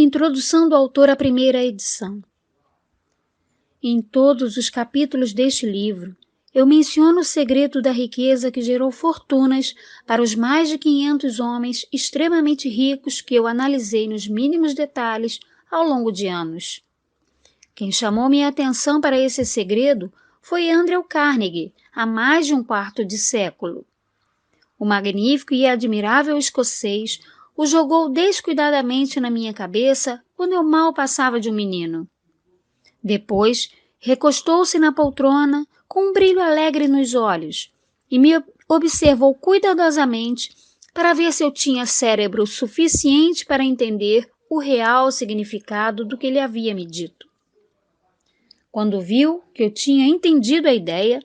Introdução do autor à primeira edição. Em todos os capítulos deste livro, eu menciono o segredo da riqueza que gerou fortunas para os mais de 500 homens extremamente ricos que eu analisei nos mínimos detalhes ao longo de anos. Quem chamou minha atenção para esse segredo foi Andrew Carnegie, há mais de um quarto de século. O magnífico e admirável escocês o jogou descuidadamente na minha cabeça quando eu mal passava de um menino. Depois, recostou-se na poltrona com um brilho alegre nos olhos e me observou cuidadosamente para ver se eu tinha cérebro suficiente para entender o real significado do que ele havia me dito. Quando viu que eu tinha entendido a ideia,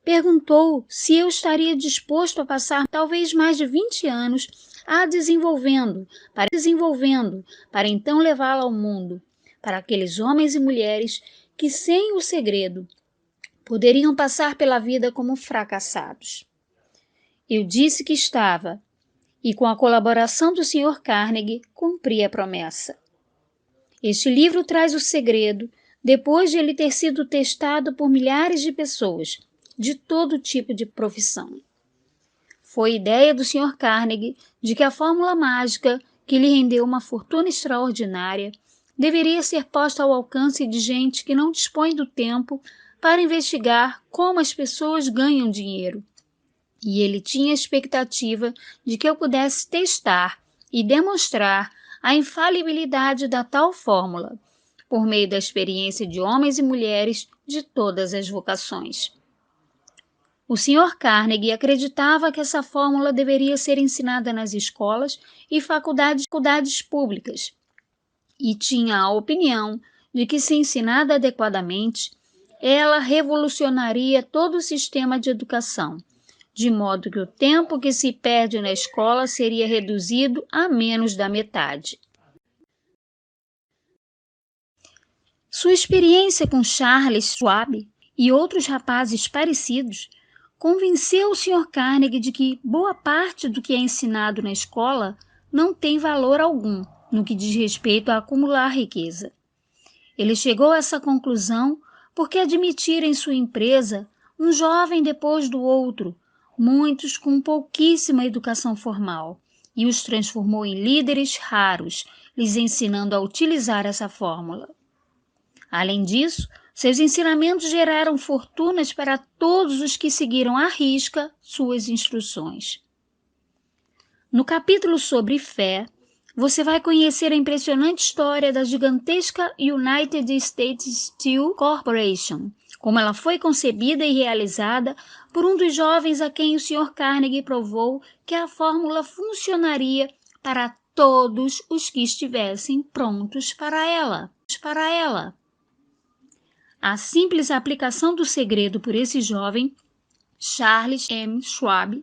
perguntou se eu estaria disposto a passar talvez mais de 20 anos desenvolvendo, para então levá-la ao mundo, para aqueles homens e mulheres que, sem o segredo, poderiam passar pela vida como fracassados. Eu disse que estava, e com a colaboração do Sr. Carnegie, cumpri a promessa. Este livro traz o segredo, depois de ele ter sido testado por milhares de pessoas, de todo tipo de profissão. Foi ideia do Sr. Carnegie de que a fórmula mágica, que lhe rendeu uma fortuna extraordinária, deveria ser posta ao alcance de gente que não dispõe do tempo para investigar como as pessoas ganham dinheiro. E ele tinha a expectativa de que eu pudesse testar e demonstrar a infalibilidade da tal fórmula, por meio da experiência de homens e mulheres de todas as vocações. O Sr. Carnegie acreditava que essa fórmula deveria ser ensinada nas escolas e faculdades públicas, e tinha a opinião de que, se ensinada adequadamente, ela revolucionaria todo o sistema de educação, de modo que o tempo que se perde na escola seria reduzido a menos da metade. Sua experiência com Charles Schwab e outros rapazes parecidos convenceu o Sr. Carnegie de que boa parte do que é ensinado na escola não tem valor algum no que diz respeito a acumular riqueza. Ele chegou a essa conclusão porque admitira em sua empresa um jovem depois do outro, muitos com pouquíssima educação formal, e os transformou em líderes raros, lhes ensinando a utilizar essa fórmula. Além disso, seus ensinamentos geraram fortunas para todos os que seguiram à risca suas instruções. No capítulo sobre fé, você vai conhecer a impressionante história da gigantesca United States Steel Corporation, como ela foi concebida e realizada por um dos jovens a quem o Sr. Carnegie provou que a fórmula funcionaria para todos os que estivessem prontos para ela. A simples aplicação do segredo por esse jovem, Charles M. Schwab,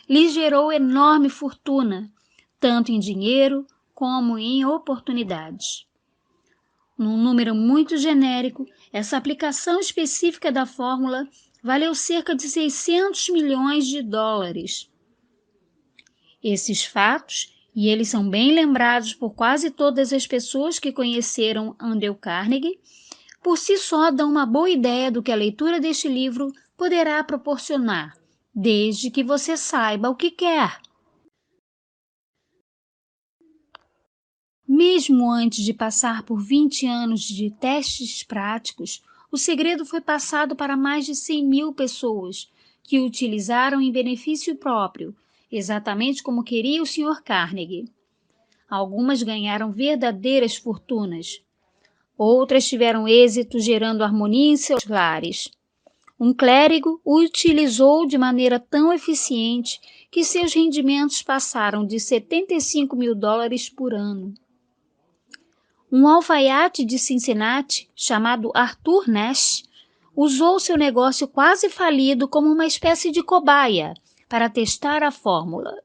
lhe gerou enorme fortuna, tanto em dinheiro como em oportunidades. Num número muito genérico, essa aplicação específica da fórmula valeu cerca de 600 milhões de dólares. Esses fatos, e eles são bem lembrados por quase todas as pessoas que conheceram Andrew Carnegie, por si só dão uma boa ideia do que a leitura deste livro poderá proporcionar, desde que você saiba o que quer. Mesmo antes de passar por 20 anos de testes práticos, o segredo foi passado para mais de 100 mil pessoas, que o utilizaram em benefício próprio, exatamente como queria o Sr. Carnegie. Algumas ganharam verdadeiras fortunas. Outras tiveram êxito gerando harmonia em seus lares. Um clérigo o utilizou de maneira tão eficiente que seus rendimentos passaram de 75 mil dólares por ano. Um alfaiate de Cincinnati, chamado Arthur Nash, usou seu negócio quase falido como uma espécie de cobaia para testar a fórmula.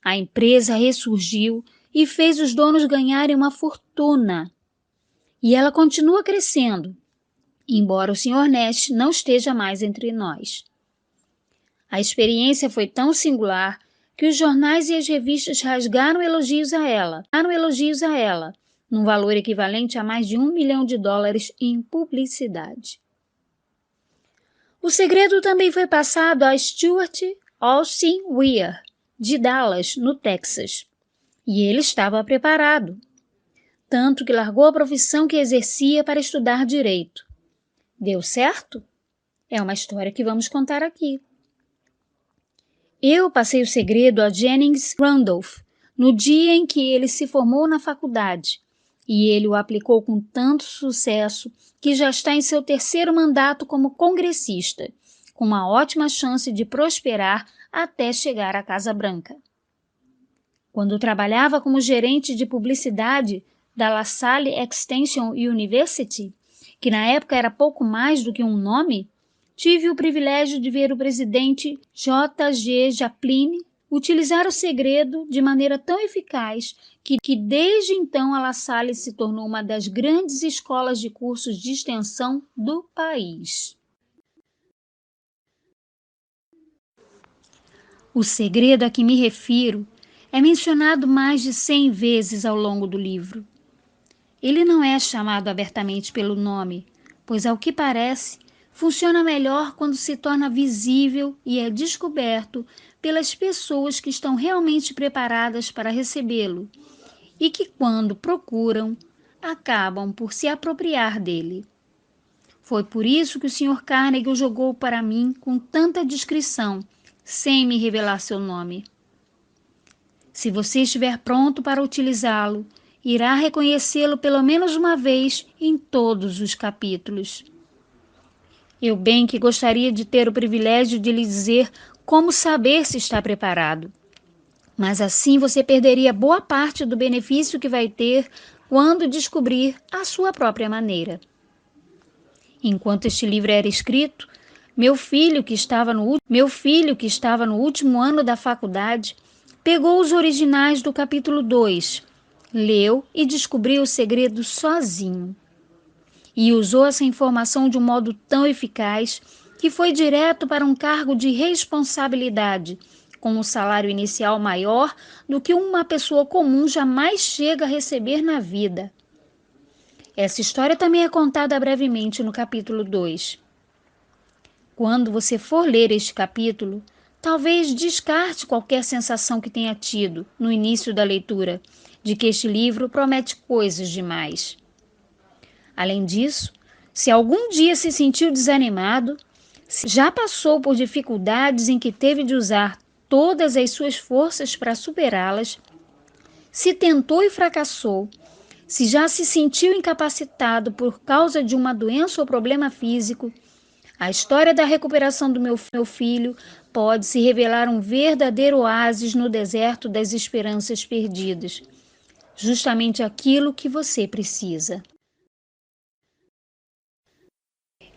A empresa ressurgiu e fez os donos ganharem uma fortuna. E ela continua crescendo, embora o Sr. Nash não esteja mais entre nós. A experiência foi tão singular que os jornais e as revistas rasgaram elogios a ela, num valor equivalente a mais de US$ 1 milhão em publicidade. O segredo também foi passado a Stuart Austin Weir, de Dallas, no Texas, e ele estava preparado, tanto que largou a profissão que exercia para estudar direito. Deu certo? É uma história que vamos contar aqui. Eu passei o segredo a Jennings Randolph no dia em que ele se formou na faculdade, e ele o aplicou com tanto sucesso que já está em seu 3º mandato como congressista, com uma ótima chance de prosperar até chegar à Casa Branca. Quando trabalhava como gerente de publicidade da La Salle Extension University, que na época era pouco mais do que um nome, tive o privilégio de ver o presidente J.G. Chaplin utilizar o segredo de maneira tão eficaz que desde então a La Salle se tornou uma das grandes escolas de cursos de extensão do país. O segredo a que me refiro é mencionado mais de 100 vezes ao longo do livro. Ele não é chamado abertamente pelo nome, pois, ao que parece, funciona melhor quando se torna visível e é descoberto pelas pessoas que estão realmente preparadas para recebê-lo e que, quando procuram, acabam por se apropriar dele. Foi por isso que o Sr. Carnegie o jogou para mim com tanta discrição, sem me revelar seu nome. Se você estiver pronto para utilizá-lo, irá reconhecê-lo pelo menos uma vez em todos os capítulos. Eu bem que gostaria de ter o privilégio de lhe dizer como saber se está preparado, mas assim você perderia boa parte do benefício que vai ter quando descobrir a sua própria maneira. Enquanto este livro era escrito, meu filho, que estava no último ano da faculdade, pegou os originais do capítulo 2, leu e descobriu o segredo sozinho. E usou essa informação de um modo tão eficaz que foi direto para um cargo de responsabilidade, com um salário inicial maior do que uma pessoa comum jamais chega a receber na vida. Essa história também é contada brevemente no capítulo 2. Quando você for ler este capítulo, talvez descarte qualquer sensação que tenha tido no início da leitura, de que este livro promete coisas demais. Além disso, se algum dia se sentiu desanimado, se já passou por dificuldades em que teve de usar todas as suas forças para superá-las, se tentou e fracassou, se já se sentiu incapacitado por causa de uma doença ou problema físico, a história da recuperação do meu filho pode se revelar um verdadeiro oásis no deserto das esperanças perdidas, justamente aquilo que você precisa.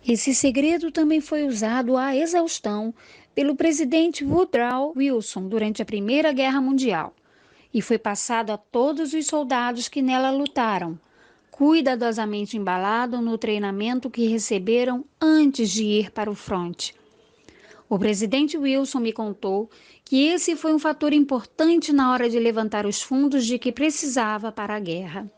Esse segredo também foi usado à exaustão pelo presidente Woodrow Wilson durante a Primeira Guerra Mundial e foi passado a todos os soldados que nela lutaram, cuidadosamente embalado no treinamento que receberam antes de ir para o fronte. O presidente Wilson me contou que esse foi um fator importante na hora de levantar os fundos de que precisava para a guerra.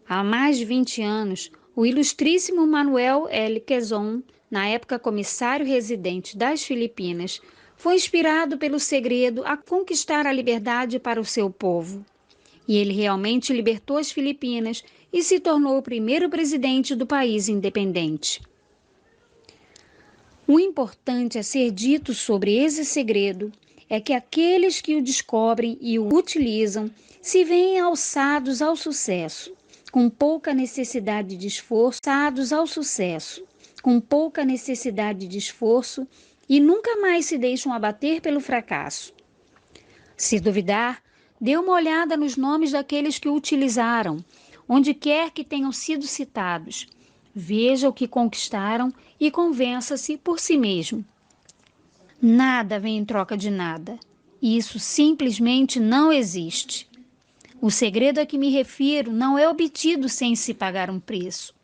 Há mais de 20 anos, o ilustríssimo Manuel L. Quezon, na época comissário residente das Filipinas, foi inspirado pelo segredo a conquistar a liberdade para o seu povo. E ele realmente libertou as Filipinas e se tornou o primeiro presidente do país independente. O importante a ser dito sobre esse segredo é que aqueles que o descobrem e o utilizam se veem alçados ao sucesso, com pouca necessidade de esforço, e nunca mais se deixam abater pelo fracasso. Se duvidar, dê uma olhada nos nomes daqueles que o utilizaram, onde quer que tenham sido citados. Veja o que conquistaram e convença-se por si mesmo. Nada vem em troca de nada. Isso simplesmente não existe. O segredo a que me refiro não é obtido sem se pagar um preço,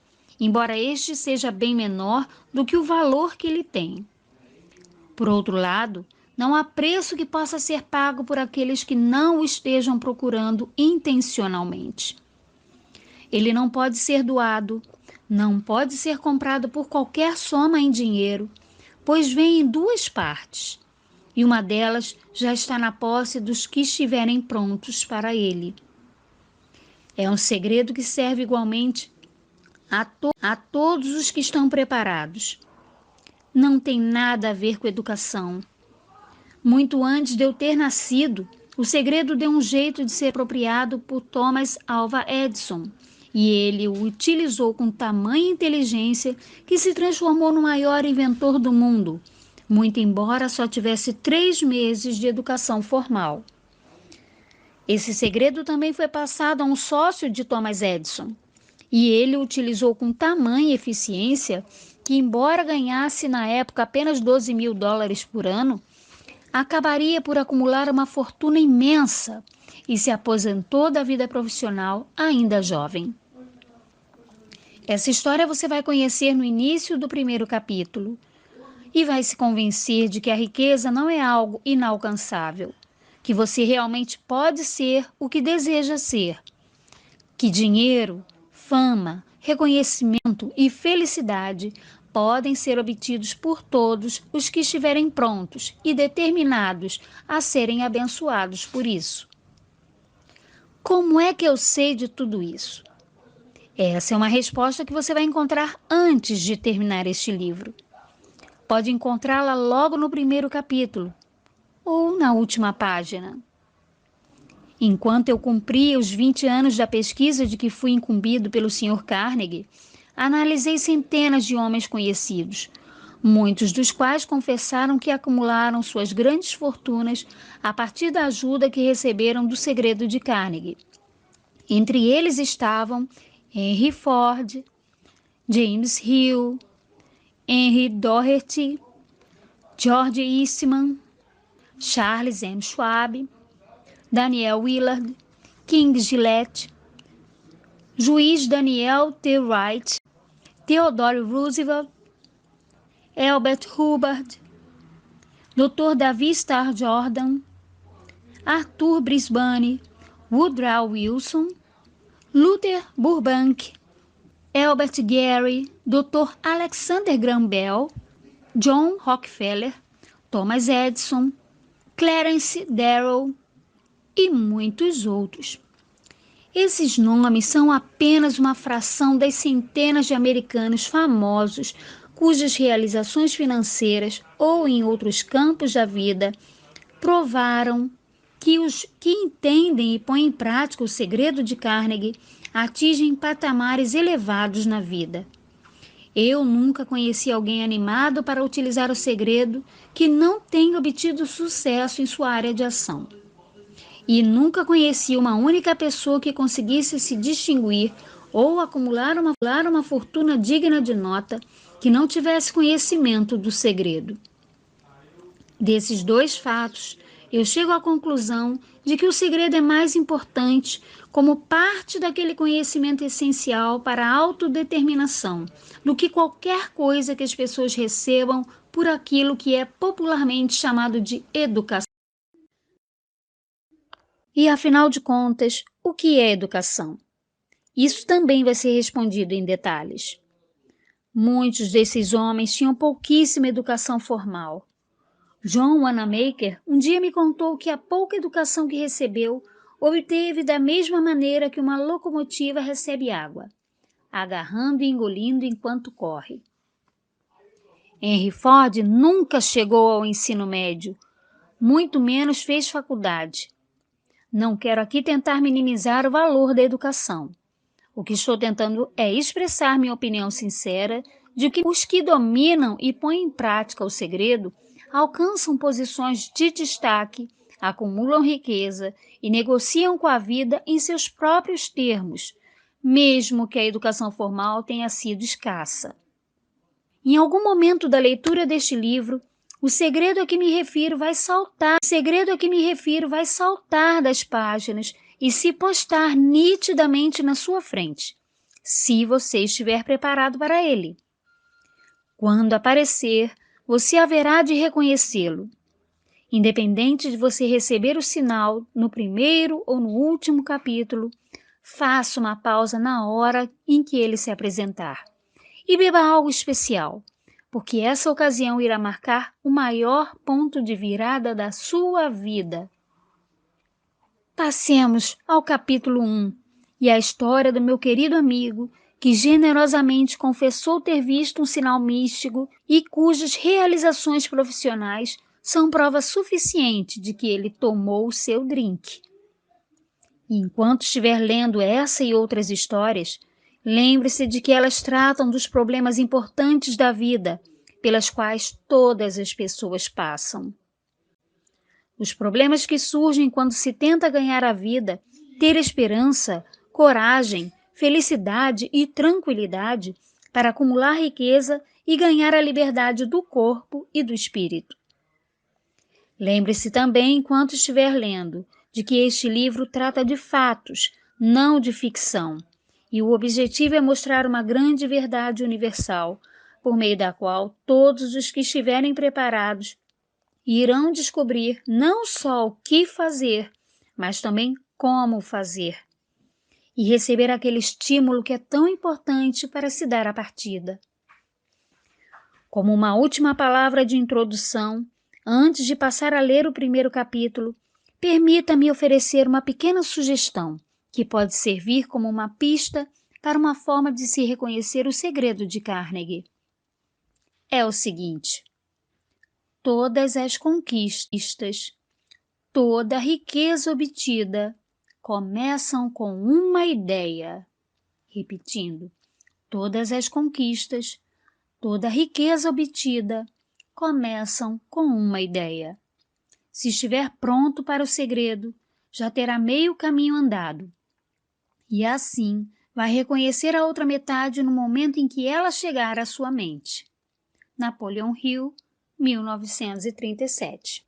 embora este seja bem menor do que o valor que ele tem. Por outro lado, não há preço que possa ser pago por aqueles que não o estejam procurando intencionalmente. Ele não pode ser doado, não pode ser comprado por qualquer soma em dinheiro, pois vem em duas partes, e uma delas já está na posse dos que estiverem prontos para ele. É um segredo que serve igualmente a todos os que estão preparados. Não tem nada a ver com educação. Muito antes de eu ter nascido, o segredo deu um jeito de ser apropriado por Thomas Alva Edison, e ele o utilizou com tamanha inteligência que se transformou no maior inventor do mundo, muito embora só tivesse 3 meses de educação formal. Esse segredo também foi passado a um sócio de Thomas Edison, e ele o utilizou com tamanha eficiência que, embora ganhasse na época apenas $12.000 por ano, acabaria por acumular uma fortuna imensa e se aposentou da vida profissional ainda jovem. Essa história você vai conhecer no início do primeiro capítulo e vai se convencer de que a riqueza não é algo inalcançável, que você realmente pode ser o que deseja ser, que dinheiro, fama, reconhecimento e felicidade podem ser obtidos por todos os que estiverem prontos e determinados a serem abençoados por isso. Como é que eu sei de tudo isso? Essa é uma resposta que você vai encontrar antes de terminar este livro. Pode encontrá-la logo no primeiro capítulo ou na última página. Enquanto eu cumpria os 20 anos da pesquisa de que fui incumbido pelo Sr. Carnegie, analisei centenas de homens conhecidos, muitos dos quais confessaram que acumularam suas grandes fortunas a partir da ajuda que receberam do segredo de Carnegie. Entre eles estavam Henry Ford, James Hill, Henry Doherty, George Eastman, Charles M. Schwab, Daniel Willard, King Gillette, juiz Daniel T. Wright, Theodore Roosevelt, Albert Hubbard, Dr. David Starr Jordan, Arthur Brisbane, Woodrow Wilson, Luther Burbank, Albert Gary, Dr. Alexander Graham Bell, John Rockefeller, Thomas Edison, Clarence Darrow e muitos outros. Esses nomes são apenas uma fração das centenas de americanos famosos cujas realizações financeiras ou em outros campos da vida provaram que os que entendem e põem em prática o segredo de Carnegie atingem patamares elevados na vida. Eu nunca conheci alguém animado para utilizar o segredo que não tenha obtido sucesso em sua área de ação. E nunca conheci uma única pessoa que conseguisse se distinguir ou acumular uma fortuna digna de nota que não tivesse conhecimento do segredo. Desses dois fatos, eu chego à conclusão de que o segredo é mais importante como parte daquele conhecimento essencial para a autodeterminação do que qualquer coisa que as pessoas recebam por aquilo que é popularmente chamado de educação. E, afinal de contas, o que é educação? Isso também vai ser respondido em detalhes. Muitos desses homens tinham pouquíssima educação formal. John Wanamaker um dia me contou que a pouca educação que recebeu obteve da mesma maneira que uma locomotiva recebe água, agarrando e engolindo enquanto corre. Henry Ford nunca chegou ao ensino médio, muito menos fez faculdade. Não quero aqui tentar minimizar o valor da educação. O que estou tentando é expressar minha opinião sincera de que os que dominam e põem em prática o segredo alcançam posições de destaque, acumulam riqueza e negociam com a vida em seus próprios termos, mesmo que a educação formal tenha sido escassa. Em algum momento da leitura deste livro, o segredo a que me refiro vai saltar das páginas e se postar nitidamente na sua frente, se você estiver preparado para ele. Quando aparecer, você haverá de reconhecê-lo. Independente de você receber o sinal no primeiro ou no último capítulo, faça uma pausa na hora em que ele se apresentar e beba algo especial, porque essa ocasião irá marcar o maior ponto de virada da sua vida. Passemos ao capítulo 1 e a história do meu querido amigo que generosamente confessou ter visto um sinal místico e cujas realizações profissionais são prova suficiente de que ele tomou o seu drink. E enquanto estiver lendo essa e outras histórias, lembre-se de que elas tratam dos problemas importantes da vida, pelas quais todas as pessoas passam. Os problemas que surgem quando se tenta ganhar a vida, ter esperança, coragem, felicidade e tranquilidade para acumular riqueza e ganhar a liberdade do corpo e do espírito. Lembre-se também, enquanto estiver lendo, de que este livro trata de fatos, não de ficção, e o objetivo é mostrar uma grande verdade universal, por meio da qual todos os que estiverem preparados irão descobrir não só o que fazer, mas também como fazer, e receber aquele estímulo que é tão importante para se dar a partida. Como uma última palavra de introdução, antes de passar a ler o primeiro capítulo, permita-me oferecer uma pequena sugestão, que pode servir como uma pista para uma forma de se reconhecer o segredo de Carnegie. É o seguinte: todas as conquistas, toda a riqueza obtida, começam com uma ideia. Repetindo, todas as conquistas, toda a riqueza obtida, começam com uma ideia. Se estiver pronto para o segredo, já terá meio caminho andado. E assim, vai reconhecer a outra metade no momento em que ela chegar à sua mente. Napoleon Hill, 1937.